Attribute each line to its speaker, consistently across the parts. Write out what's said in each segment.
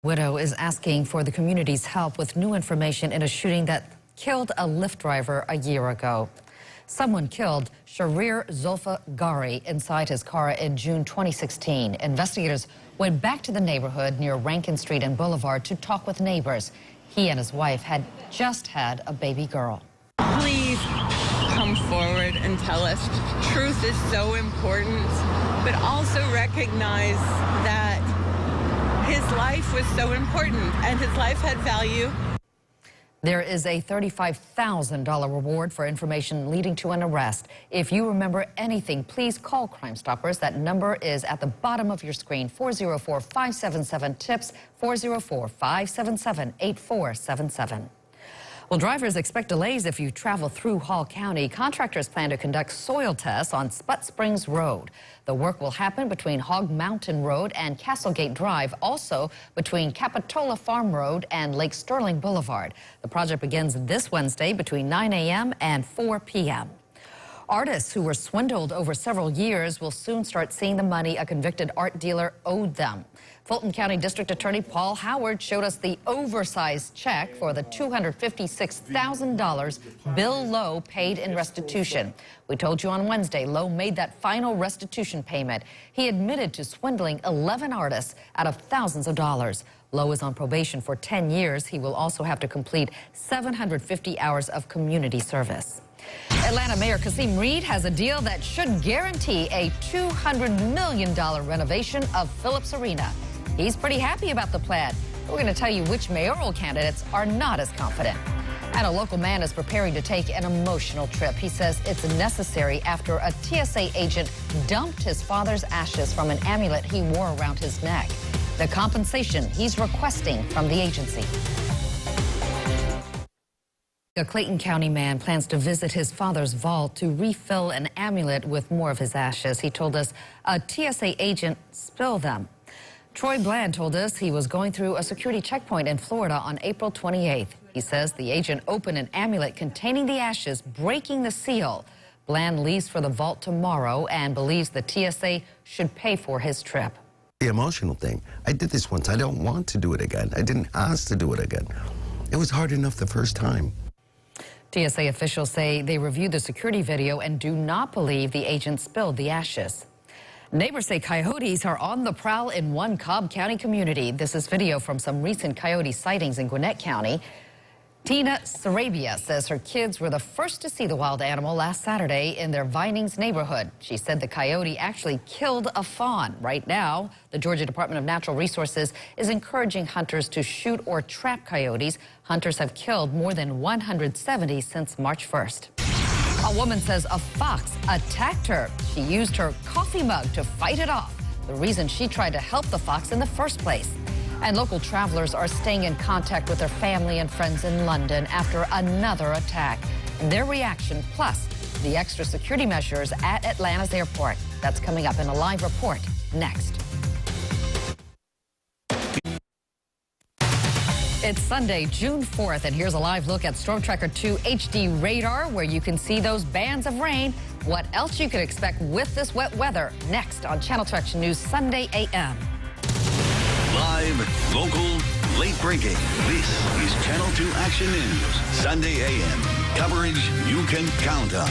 Speaker 1: Widow is asking for the community's help with new information in a shooting that killed a Lyft driver a year ago. Someone killed Sharir Zulfagari inside his car in June 2016. Investigators went back to the neighborhood near Rankin Street and Boulevard to talk with neighbors. He and his wife had just had a baby girl.
Speaker 2: Please come forward and tell us. Truth is so important, but also recognize that his life was so important and his life had value.
Speaker 1: There is a $35,000 reward for information leading to an arrest. If you remember anything, please call Crime Stoppers. That number is at the bottom of your screen, 404-577-TIPS, 404-577-8477. Well, drivers expect delays if you travel through Hall County. Contractors plan to conduct soil tests on Sput Springs Road. The work will happen between Hog Mountain Road and Castlegate Drive, also between Capitola Farm Road and Lake Sterling Boulevard. The project begins this Wednesday between 9 a.m. and 4 p.m. Artists who were swindled over several years will soon start seeing the money a convicted art dealer owed them. Fulton County District Attorney Paul Howard showed us the oversized check for the $256,000 Bill Lowe paid in restitution. We told you on Wednesday, Lowe made that final restitution payment. He admitted to swindling 11 artists out of thousands of dollars. Lowe is on probation for 10 years. He will also have to complete 750 hours of community service. Atlanta Mayor Kasim Reed has a deal that should guarantee a $200 million renovation of Phillips Arena. He's pretty happy about the plan. We're going to tell you which mayoral candidates are not as confident. And a local man is preparing to take an emotional trip. He says it's necessary after a TSA agent dumped his father's ashes from an amulet he wore around his neck. The compensation he's requesting from the agency. A Clayton County man plans to visit his father's vault to refill an amulet with more of his ashes. He told us a TSA agent spilled them. Troy Bland told us he was going through a security checkpoint in Florida on April 28th. He says the agent opened an amulet containing the ashes, breaking the seal. Bland leaves for the vault tomorrow and believes the TSA should pay for his trip.
Speaker 3: The emotional thing. I did this once. I don't want to do it again. I didn't ask to do it again. It was hard enough the first time.
Speaker 1: TSA officials say they reviewed the security video and do not believe the agent spilled the ashes. Neighbors say coyotes are on the prowl in one Cobb County community. This is video from some recent coyote sightings in Gwinnett County. Tina Sarabia says her kids were the first to see the wild animal last Saturday in their Vinings neighborhood. She said the coyote actually killed a fawn. Right now, the Georgia Department of Natural Resources is encouraging hunters to shoot or trap coyotes. Hunters have killed more than 170 since March 1st. A woman says a fox attacked her. She used her coffee mug to fight it off. The reason she tried to help the fox in the first place. And local travelers are staying in contact with their family and friends in London after another attack. Their reaction, plus the extra security measures at Atlanta's airport. That's coming up in a live report next. It's Sunday, June 4th, and here's a live look at Storm Tracker 2 HD radar, where you can see those bands of rain. What else you could expect with this wet weather next on Channel 2 Action News Sunday AM.
Speaker 4: Live, local, late breaking. This is Channel 2 Action News, Sunday AM. Coverage you can count on.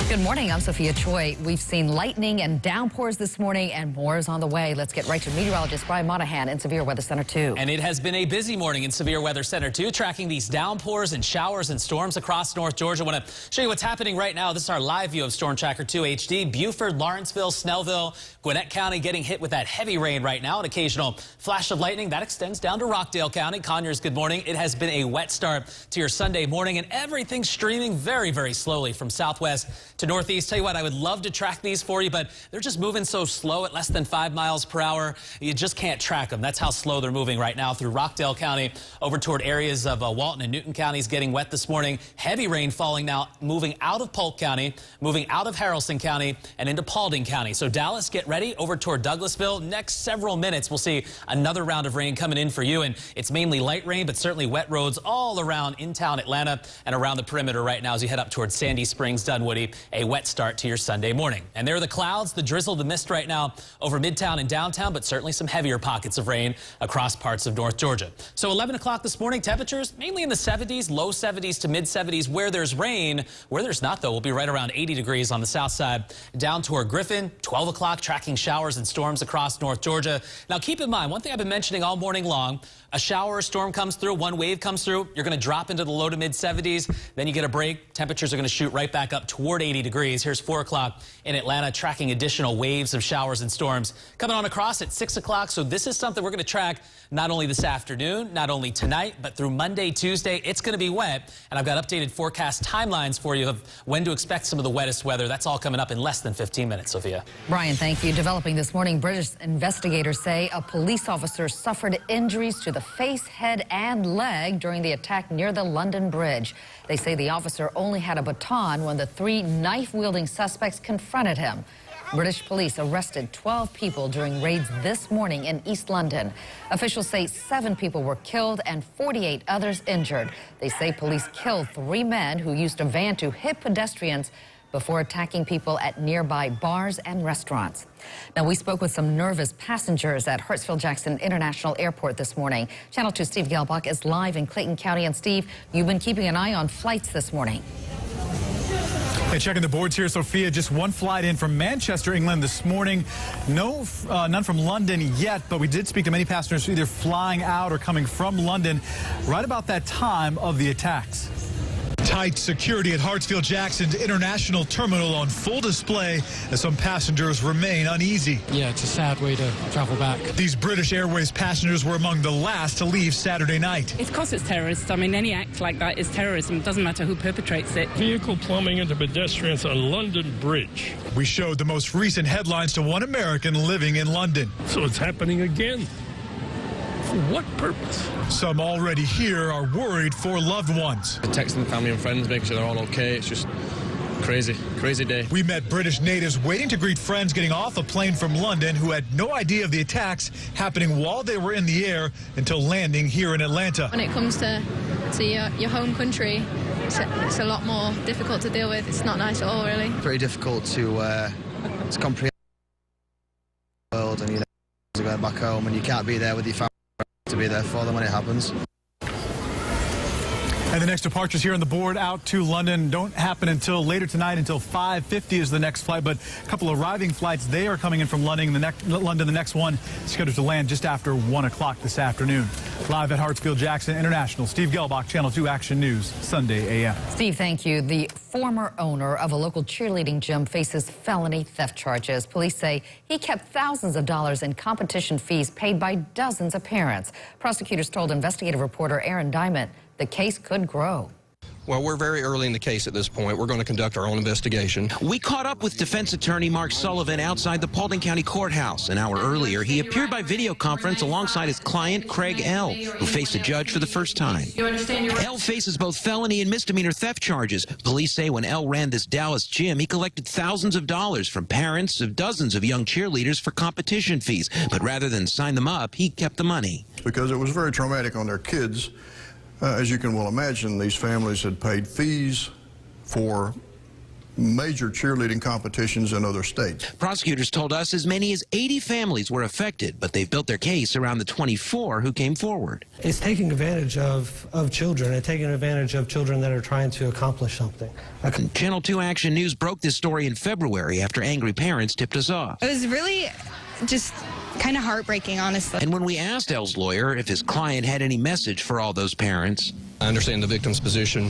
Speaker 1: Good morning, I'm Sophia Choi. We've seen lightning and downpours this morning, and more is on the way. Let's get right to meteorologist Brian Monahan in Severe Weather Center 2.
Speaker 5: And it has been a busy morning in Severe Weather Center 2, tracking these downpours and showers and storms across North Georgia. I want to show you what's happening right now. This is our live view of Storm Tracker 2 HD. Buford, Lawrenceville, Snellville, Gwinnett County getting hit with that heavy rain right now. An occasional flash of lightning that extends down to Rockdale County. Conyers, good morning. It has been a wet start to your Sunday morning, and everything's streaming very, very slowly from southwest to northeast. Tell you what, I would love to track these for you, but they're just moving so slow at less than 5 miles per hour. You just can't track them. That's how slow they're moving right now through Rockdale County over toward areas of Walton and Newton counties getting wet this morning. Heavy rain falling now, moving out of Polk County, moving out of Haralson County and into Paulding County. So Dallas, get ready over toward Douglasville. Next several minutes, we'll see another round of rain coming in for you. And it's mainly light rain, but certainly wet roads all around in town Atlanta and around the perimeter right now as you head up towards Sandy Springs, Dunwoody, a wet start to your Sunday morning. And there are the clouds, the drizzle, the mist right now over Midtown and downtown, but certainly some heavier pockets of rain across parts of North Georgia. So 11 o'clock this morning, temperatures mainly in the 70s, low 70s to mid 70s where there's rain. Where there's not, though, we'll be right around 80 degrees on the south side. Down toward Griffin, 12 o'clock, tracking showers and storms across North Georgia. Now, keep in mind, one thing I've been mentioning all morning long, a shower or storm comes through, one wave comes through, you're going to drop into the low to mid 70s, then you get a break. Temperatures are going to shoot right back up toward 80 degrees. Here's 4 o'clock in Atlanta, tracking additional waves of showers and storms coming on across at 6 o'clock. So this is something we're going to track not only this afternoon, not only tonight, but through Monday, Tuesday. It's going to be wet, and I've got updated forecast timelines for you of when to expect some of the wettest weather. That's all coming up in less than 15 minutes, Sophia.
Speaker 1: Brian, thank you. Developing this morning, British investigators say a police officer suffered injuries to the face, head, and leg during the attack near the London Bridge. They say the officer only had a baton when the 3 knife-wielding suspects confronted him. British police arrested 12 people during raids this morning in East London. Officials say 7 people were killed and 48 others injured. They say police killed 3 men who used a van to hit pedestrians before attacking people at nearby bars and restaurants. Now, we spoke with some nervous passengers at Hartsfield-Jackson International Airport this morning. Channel 2 Steve Gelbach is live in Clayton County. And Steve, you've been keeping an eye on flights this morning.
Speaker 6: Hey, checking the boards here, Sophia. Just one flight in from Manchester, England this morning. None from London yet, but we did speak to many passengers either flying out or coming from London right about that time of the attacks. Tight security at Hartsfield-Jackson's International Terminal on full display as some passengers remain uneasy.
Speaker 7: Yeah, it's a sad way to travel back.
Speaker 6: These British Airways passengers were among the last to leave Saturday night.
Speaker 8: It's because it's terrorists. I mean, any act like that is terrorism. It doesn't matter who perpetrates it.
Speaker 9: Vehicle plumbing into pedestrians on London Bridge.
Speaker 6: We showed the most recent headlines to one American living in London.
Speaker 9: So it's happening again. For what purpose?
Speaker 6: Some already here are worried for loved ones.
Speaker 10: Texting family and friends, making sure they're all okay. It's just crazy day.
Speaker 6: We met British natives waiting to greet friends getting off a plane from London who had no idea of the attacks happening while they were in the air until landing here in Atlanta.
Speaker 11: When it comes to your home country, it's a lot more difficult to deal with. It's not nice at all, really.
Speaker 12: Pretty difficult to comprehend the world, and to go back home and you can't be there with your family to be there for them when it happens.
Speaker 6: And the next departures here on the board out to London don't happen until later tonight, until 5:50 is the next flight. But a couple of arriving flights, they are coming in from London. The next one scheduled to land just after 1 o'clock this afternoon. Live at Hartsfield-Jackson International, Steve Gelbach, Channel 2 Action News, Sunday AM.
Speaker 1: Steve, thank you. The former owner of a local cheerleading gym faces felony theft charges. Police say he kept thousands of dollars in competition fees paid by dozens of parents. Prosecutors told investigative reporter Aaron Diamond the case could grow.
Speaker 13: Well, we're very early in the case at this point. We're going to conduct our own investigation.
Speaker 14: We caught up with defense attorney Mark Sullivan outside the Paulding County Courthouse. An hour earlier, he appeared by video conference alongside his client, Craig L., who faced a judge for the first time. L faces both felony and misdemeanor theft charges. Police say when L ran this Dallas gym, he collected thousands of dollars from parents of dozens of young cheerleaders for competition fees. But rather than sign them up, he kept the money.
Speaker 15: Because it was very traumatic on their kids. As you can well imagine, these families had paid fees for major cheerleading competitions in other states.
Speaker 14: Prosecutors told us as many as 80 families were affected, but they've built their case around the 24 who came forward.
Speaker 16: It's taking advantage of children and taking advantage of children that are trying to accomplish something.
Speaker 14: Channel 2 Action News broke this story in February after angry parents tipped us off.
Speaker 17: It was really just kind of heartbreaking, honestly.
Speaker 14: And when we asked L's lawyer if his client had any message for all those parents,
Speaker 13: I understand the victim's position.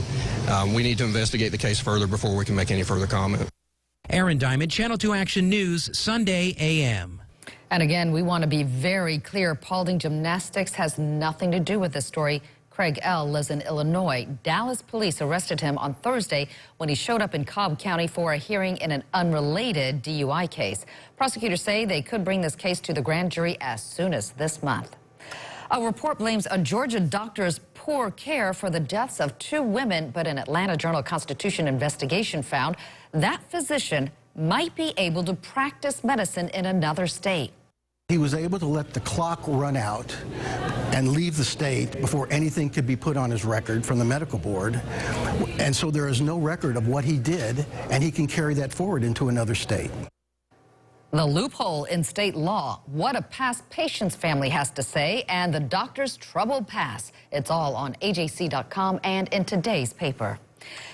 Speaker 13: We need to investigate the case further before we can make any further comment.
Speaker 14: Aaron Diamond, Channel 2 Action News, Sunday AM.
Speaker 1: And again, we want to be very clear. Paulding Gymnastics has nothing to do with this story. Craig L. lives in Illinois. Dallas police arrested him on Thursday when he showed up in Cobb County for a hearing in an unrelated DUI case. Prosecutors say they could bring this case to the grand jury as soon as this month. A report blames a Georgia doctor's poor care for the deaths of 2 women, but an Atlanta Journal-Constitution investigation found that physician might be able to practice medicine in another state.
Speaker 18: He was able to let the clock run out and leave the state before anything could be put on his record from the medical board. And so there is no record of what he did, and he can carry that forward into another state.
Speaker 1: The loophole in state law, what a past patient's family has to say, and the doctor's troubled past. It's all on AJC.com and in today's paper.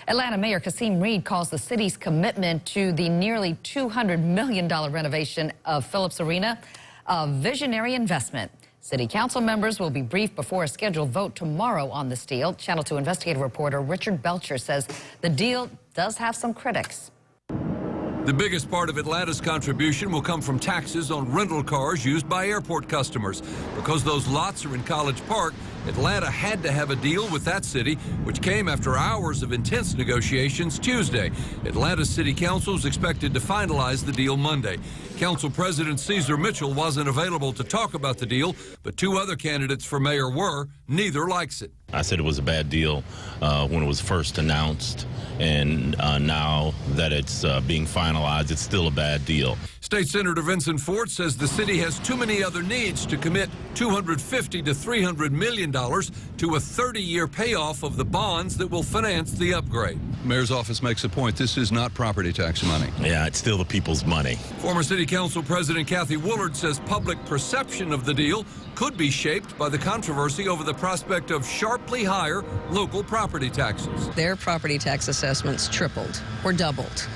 Speaker 1: Atlanta Mayor Kasim Reed calls the city's commitment to the nearly $200 million renovation of Phillips Arena a visionary investment. City council members will be briefed before a scheduled vote tomorrow on this deal. Channel 2 investigative reporter Richard Belcher says the deal does have some critics.
Speaker 19: The biggest part of Atlanta's contribution will come from taxes on rental cars used by airport customers. Because those lots are in College Park, Atlanta had to have a deal with that city, which came after hours of intense negotiations Tuesday. Atlanta's City Council is expected to finalize the deal Monday. Council President Caesar Mitchell wasn't available to talk about the deal, but two other candidates for mayor were. Neither likes it.
Speaker 20: I said it was a bad deal when it was first announced, and now that it's being finalized, it's still a bad deal.
Speaker 19: State Senator Vincent Fort says the city has too many other needs to commit $250 to $300 million to a 30-year payoff of the bonds that will finance the upgrade.
Speaker 21: Mayor's office makes a point. This is not property tax money.
Speaker 20: Yeah, it's still the people's money.
Speaker 19: Former City Council President Kathy Woolard says public perception of the deal could be shaped by the controversy over the prospect of sharply higher local property taxes.
Speaker 22: Their property tax assessments tripled or doubled.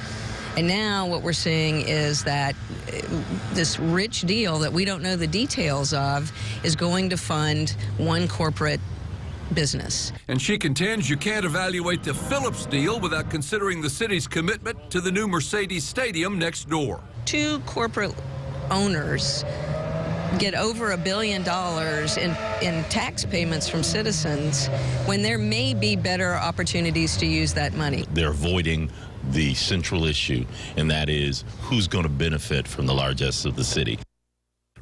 Speaker 22: And now what we're seeing is that this rich deal that we don't know the details of is going to fund one corporate business.
Speaker 19: And she contends you can't evaluate the Phillips deal without considering the city's commitment to the new Mercedes Stadium next door.
Speaker 22: Two corporate owners get over $1 billion in tax payments from citizens when there may be better opportunities to use that money.
Speaker 20: They're avoiding the central issue, and that is who's going to benefit from the largesse of the city.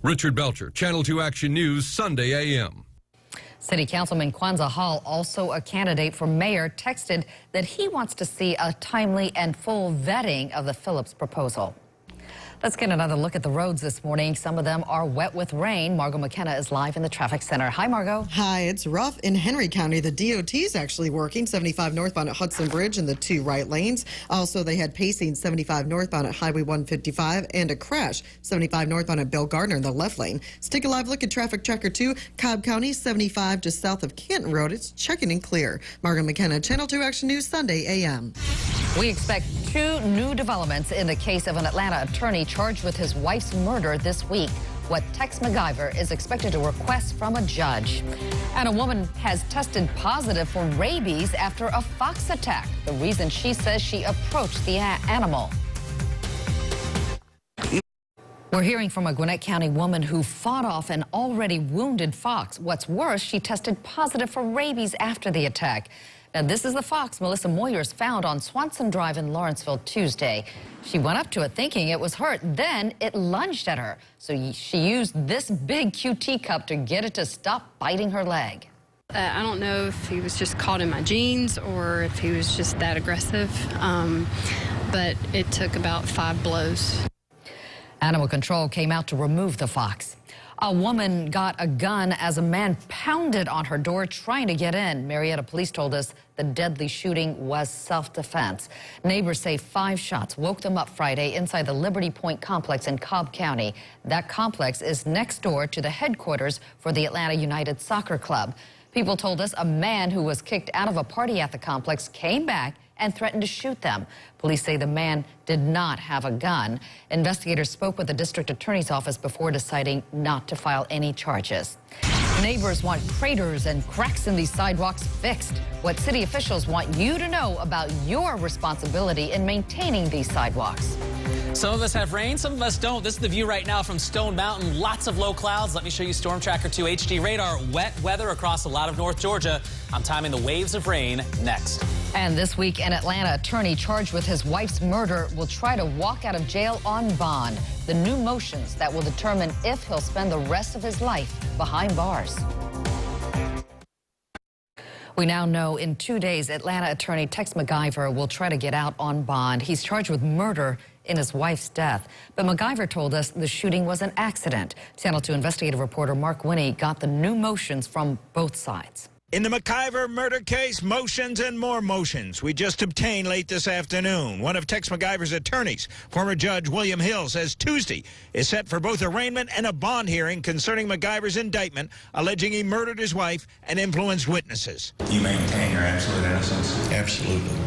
Speaker 19: Richard Belcher, Channel 2 Action News, Sunday a.m.
Speaker 1: City Councilman Kwanzaa Hall, also a candidate for mayor, texted that he wants to see a timely and full vetting of the Phillips proposal. Let's get another look at the roads this morning. Some of them are wet with rain. Margot McKenna is live in the traffic center. Hi, Margot.
Speaker 23: Hi, it's rough in Henry County. The DOT is actually working 75 northbound at Hudson Bridge in the two right lanes. Also, they had pacing 75 northbound at Highway 155 and a crash 75 northbound at Bill Gardner in the left lane. Let's take a live look at Traffic Tracker 2. Cobb County 75 just south of Canton Road. It's checking in clear. Margot McKenna, Channel 2 Action News, Sunday a.m.
Speaker 1: We expect two new developments in the case of an Atlanta attorney charged with his wife's murder this week. What Tex McGyver is expected to request from a judge. And a woman has tested positive for rabies after a fox attack. The reason she says she approached the animal. We're hearing from a Gwinnett County woman who fought off an already wounded fox. What's worse, she tested positive for rabies after the attack. Now, this is the fox Melissa Moyers found on Swanson Drive in Lawrenceville Tuesday. She went up to it thinking it was hurt. Then it lunged at her. So she used this big QT cup to get it to stop biting her leg.
Speaker 24: I don't know if he was just caught in my jeans or if he was just that aggressive, but it took about 5 blows.
Speaker 1: Animal Control came out to remove the fox. A woman got a gun as a man pounded on her door trying to get in. Marietta police told us the deadly shooting was self-defense. Neighbors say 5 shots woke them up Friday inside the Liberty Point complex in Cobb County. That complex is next door to the headquarters for the Atlanta United Soccer Club. People told us a man who was kicked out of a party at the complex came back and threatened to shoot them. Police say the man did not have a gun. Investigators spoke with the district attorney's office before deciding not to file any charges. Neighbors want craters and cracks in these sidewalks fixed. What city officials want you to know about your responsibility in maintaining these sidewalks.
Speaker 5: Some of us have rain, some of us don't. This is the view right now from Stone Mountain. Lots of low clouds. Let me show you Storm Tracker 2 HD radar. Wet weather across a lot of North Georgia. I'm timing the waves of rain next.
Speaker 1: And this week, an Atlanta attorney charged with his wife's murder will try to walk out of jail on bond. The new motions that will determine if he'll spend the rest of his life behind bars. We now know in 2 days, Atlanta attorney Tex McIver will try to get out on bond. He's charged with murder in his wife's death. But McIver told us the shooting was an accident. Channel 2 investigative reporter Mark Winnie got the new motions from both sides.
Speaker 2: In the McIver murder case, motions and more motions we just obtained late this afternoon. One of Tex McIver's attorneys, former Judge William Hill, says Tuesday is set for both arraignment and a bond hearing concerning McIver's indictment, alleging he murdered his wife and influenced witnesses.
Speaker 3: You maintain your absolute innocence? Absolutely.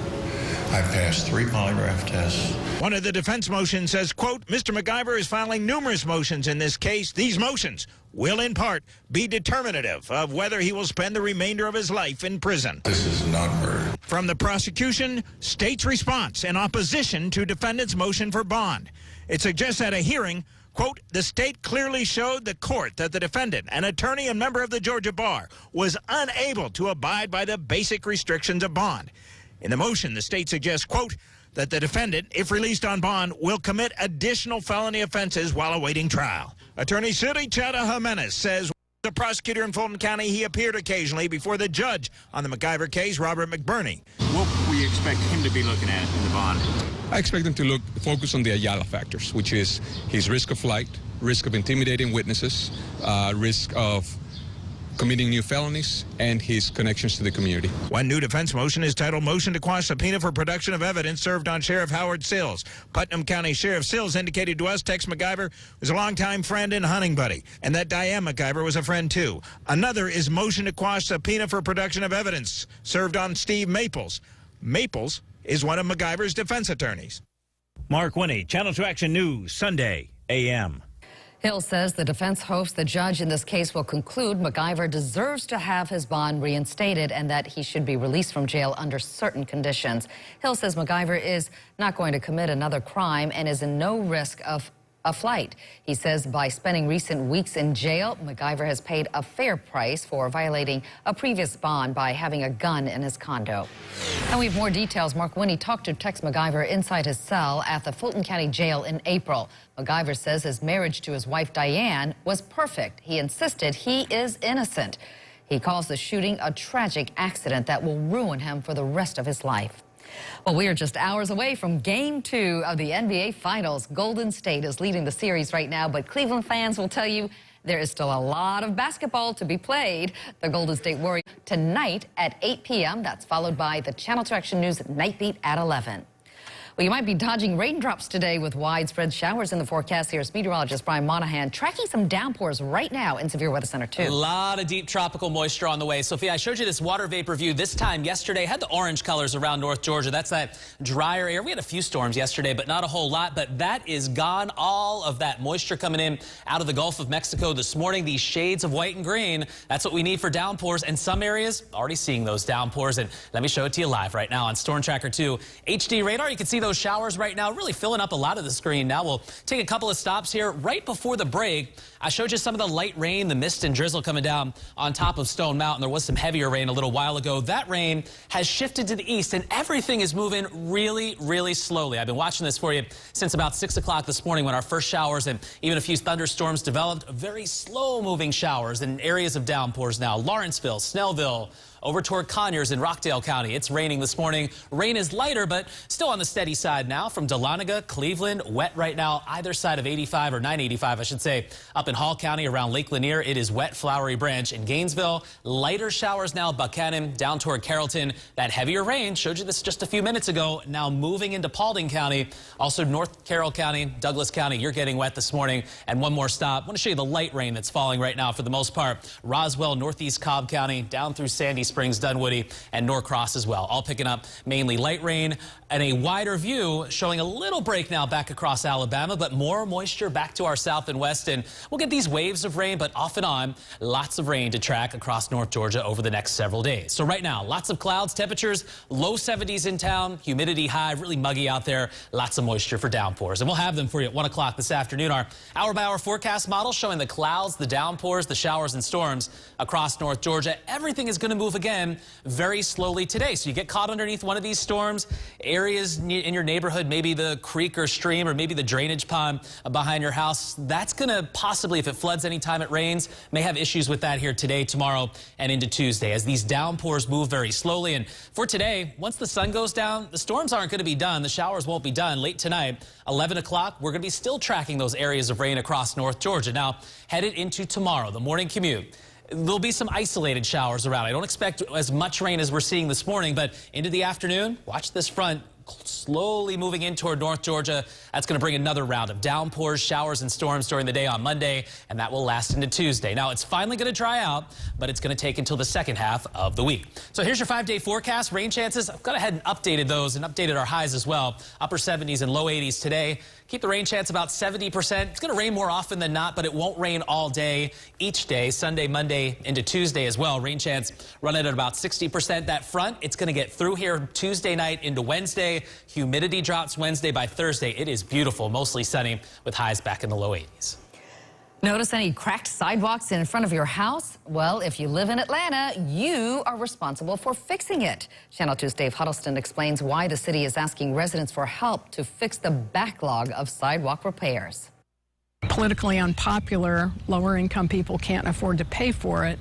Speaker 3: I've passed 3 polygraph tests.
Speaker 2: One of the defense motions says, quote, Mr. McIver is filing numerous motions in this case. These motions will, in part, be determinative of whether he will spend the remainder of his life in prison.
Speaker 3: This is not murder.
Speaker 2: From the prosecution, state's response in opposition to defendant's motion for bond. It suggests at a hearing, quote, the state clearly showed the court that the defendant, an attorney and member of the Georgia Bar, was unable to abide by the basic restrictions of bond. In the motion, the state suggests, quote, that the defendant, if released on bond, will commit additional felony offenses while awaiting trial. Attorney Suri Chada Jimenez says the prosecutor in Fulton County, he appeared occasionally before the judge on the McIver case, Robert McBurney.
Speaker 4: What we expect him to be looking at in the bond?
Speaker 13: I expect him to focus on the Ayala factors, which is his risk of flight, risk of intimidating witnesses, risk of committing new felonies, and his connections to the community.
Speaker 2: One new defense motion is titled Motion to Quash Subpoena for Production of Evidence served on Sheriff Howard Sills. Putnam County Sheriff Sills indicated to us Tex McIver was a longtime friend and hunting buddy, and that Diane McIver was a friend too. Another is Motion to Quash Subpoena for Production of Evidence served on Steve Maples. Maples is one of McIver's defense attorneys. Mark Winnie, Channel 2 Action News, Sunday, AM.
Speaker 1: Hill says the defense hopes the judge in this case will conclude McIver deserves to have his bond reinstated and that he should be released from jail under certain conditions. Hill says McIver is not going to commit another crime and is in no risk of a flight. He says by spending recent weeks in jail, McIver has paid a fair price for violating a previous bond by having a gun in his condo. And we have more details. Mark Winnie talked to Tex McIver inside his cell at the Fulton County Jail in April. McIver says his marriage to his wife Diane was perfect. He insisted he is innocent. He calls the shooting a tragic accident that will ruin him for the rest of his life. Well, we are just hours away from Game 2 of the NBA Finals. Golden State is leading the series right now, but Cleveland fans will tell you there is still a lot of basketball to be played. The Golden State Warriors tonight at 8 p.m. That's followed by the Channel 2 Action News Night Beat at 11. Well, you might be dodging raindrops today with widespread showers in the forecast. Here's meteorologist Brian Monahan tracking some downpours right now in Severe Weather Center 2.
Speaker 5: A lot of deep tropical moisture on the way. Sophia, I showed you this water vapor view this time yesterday. Had the orange colors around North Georgia. That's that drier air. We had a few storms yesterday, but not a whole lot. But that is gone. All of that moisture coming in out of the Gulf of Mexico this morning. These shades of white and green. That's what we need for downpours. And some areas already seeing those downpours. And let me show it to you live right now on Storm Tracker 2 HD radar. You can see those showers right now, really filling up a lot of the screen. Now we'll take a couple of stops here. Right before the break, I showed you some of the light rain, the mist and drizzle coming down on top of Stone Mountain. There was some heavier rain a little while ago. That rain has shifted to the east, and everything is moving really, really slowly. I've been watching this for you since about 6 o'clock this morning when our first showers and even a few thunderstorms developed. Very slow-moving showers in areas of downpours now. Lawrenceville, Snellville, over toward Conyers in Rockdale County. It's raining this morning. Rain is lighter, but still on the steady side now. From Dahlonega, Cleveland, wet right now, either side of 85 or 985, I should say. Up in Hall County around Lake Lanier, it is wet. Flowery Branch in Gainesville. Lighter showers now, Buchanan, down toward Carrollton. That heavier rain, showed you this just a few minutes ago, now moving into Paulding County. Also North Carroll County, Douglas County, you're getting wet this morning. And one more stop. I want to show you the light rain that's falling right now for the most part. Roswell, Northeast Cobb County, down through Sandy Springs, Dunwoody, and Norcross as well. All picking up mainly light rain and a wider view showing a little break now back across Alabama, but more moisture back to our south and west. And we'll get these waves of rain, but off and on, lots of rain to track across North Georgia over the next several days. So right now, lots of clouds, temperatures, low 70s in town, humidity high, really muggy out there, lots of moisture for downpours. And we'll have them for you at 1 o'clock this afternoon. Our hour-by-hour forecast model showing the clouds, the downpours, the showers and storms across North Georgia. Everything is going to move again very slowly today. So you get caught underneath one of these storms, areas in your your neighborhood, maybe the creek or stream or maybe the drainage pond behind your house, that's going to possibly, if it floods anytime it rains, may have issues with that here today, tomorrow, and into Tuesday as these downpours move very slowly. And for today, once the sun goes down, the storms aren't going to be done. The showers won't be done. Late tonight, 11 o'clock, we're going to be still tracking those areas of rain across North Georgia. Now, headed into tomorrow, the morning commute, there'll be some isolated showers around. I don't expect as much rain as we're seeing this morning, but into the afternoon, watch this front slowly moving in toward North Georgia. That's going to bring another round of downpours, showers, and storms during the day on Monday, and that will last into Tuesday. Now, it's finally going to dry out, but it's going to take until the second half of the week. So here's your 5-day forecast. Rain chances, I've gone ahead and updated those and updated our highs as well. Upper 70s and low 80s today. Keep the rain chance about 70%. It's going to rain more often than not, but it won't rain all day each day, Sunday, Monday, into Tuesday as well. Rain chance running at about 60%. That front, it's going to get through here Tuesday night into Wednesday. Humidity drops Wednesday. By Thursday, it is beautiful, mostly sunny with highs back in the low 80s.
Speaker 1: Notice any cracked sidewalks in front of your house? Well, if you live in Atlanta, you are responsible for fixing it. Channel 2's Dave Huddleston explains why the city is asking residents for help to fix the backlog of sidewalk repairs.
Speaker 7: Politically unpopular, lower income people can't afford to pay for it.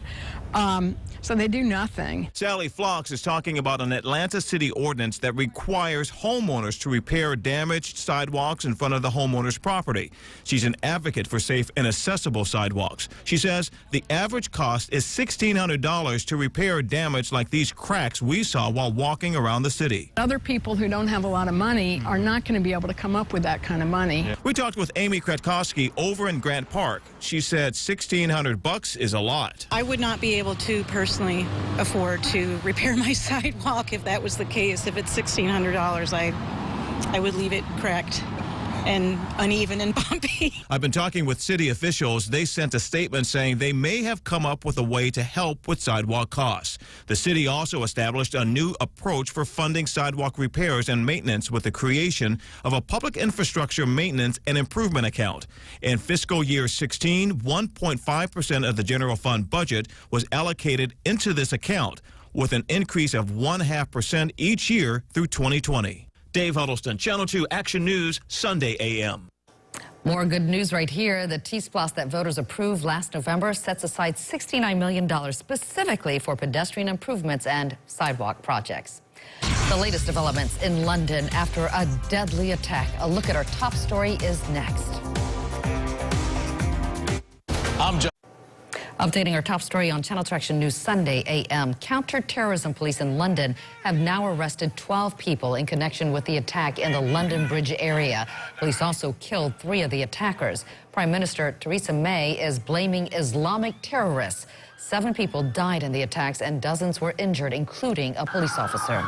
Speaker 7: So they do nothing.
Speaker 8: Sally Flocks is talking about an Atlanta city ordinance that requires homeowners to repair damaged sidewalks in front of the homeowner's property. She's an advocate for safe and accessible sidewalks. She says the average cost is $1,600 to repair damage like these cracks we saw while walking around the city.
Speaker 7: Other people who don't have a lot of money are not going to be able to come up with that kind of money.
Speaker 8: We talked with Amy Kretkowski over in Grant Park. She said $1,600 is a lot.
Speaker 9: I would not be able to personally afford to repair my sidewalk if that was the case. If it's $1,600, I would leave it cracked and uneven and bumpy.
Speaker 8: I've been talking with city officials. They sent a statement saying they may have come up with a way to help with sidewalk costs. The city also established a new approach for funding sidewalk repairs and maintenance with the creation of a public infrastructure maintenance and improvement account. In fiscal year 16, 1.5% of the general fund budget was allocated into this account, with an increase of 0.5% each year through 2020. Dave Huddleston, Channel 2 Action News, Sunday AM.
Speaker 1: More good news right here. The T-Splosh that voters approved last November sets aside $69 million specifically for pedestrian improvements and sidewalk projects. The latest developments in London after a deadly attack. A look at our top story is next.
Speaker 5: I'm John.
Speaker 1: Updating our top story on Channel 2 Action News Sunday AM. Counter-terrorism police in London have now arrested 12 people in connection with the attack in the London Bridge area. Police also killed 3 of the attackers. Prime Minister Theresa May is blaming Islamic terrorists. 7 people died in the attacks and dozens were injured, including a police officer.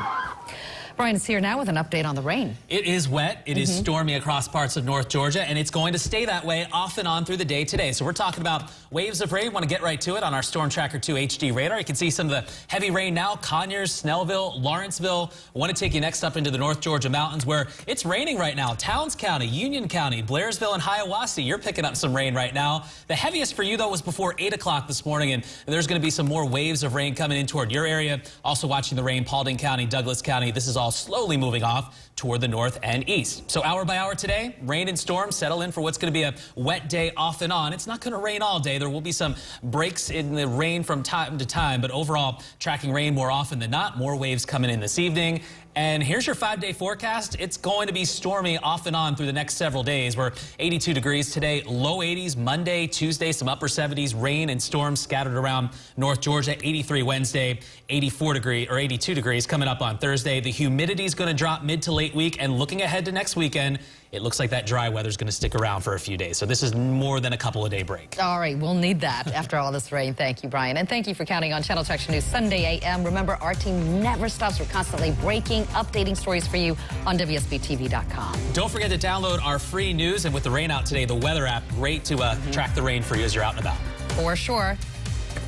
Speaker 1: Brian is here now with an update on the rain.
Speaker 5: It is wet. It is stormy across parts of North Georgia, and it's going to stay that way off and on through the day today. So we're talking about waves of rain. Want to get right to it on our Storm Tracker 2 HD radar. You can see some of the heavy rain now. Conyers, Snellville, Lawrenceville. I want to take you next up into the North Georgia mountains where it's raining right now. Towns County, Union County, Blairsville, and Hiawassee. You're picking up some rain right now. The heaviest for you, though, was before 8 o'clock this morning, and there's going to be some more waves of rain coming in toward your area. Also watching the rain, Paulding County, Douglas County. This is all slowly moving off toward the north and east. So hour by hour today, rain and storms settle in for what's going to be a wet day off and on. It's not going to rain all day. There will be some breaks in the rain from time to time, but overall tracking rain more often than not. More waves coming in this evening. And here's your 5-day forecast. It's going to be stormy off and on through the next several days. We're 82 degrees today, low 80s Monday, Tuesday, some upper 70s, rain and storms scattered around North Georgia. 83 Wednesday, 82 degrees coming up on Thursday. The humidity is going to drop mid to late week, and looking ahead to next weekend, it looks like that dry weather is going to stick around for a few days. So this is more than a couple of day break.
Speaker 1: All right, we'll need that after all this rain. Thank you, Brian. And thank you for counting on Channel 2 Action News Sunday AM. Remember, our team never stops. We're constantly breaking, updating stories for you on WSBTV.com.
Speaker 5: Don't forget to download our free news, and with the rain out today, the weather app, great to track the rain for you as you're out and about.
Speaker 1: For sure.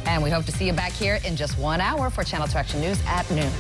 Speaker 1: And we hope to see you back here in just 1 hour for Channel 2 Action News at noon.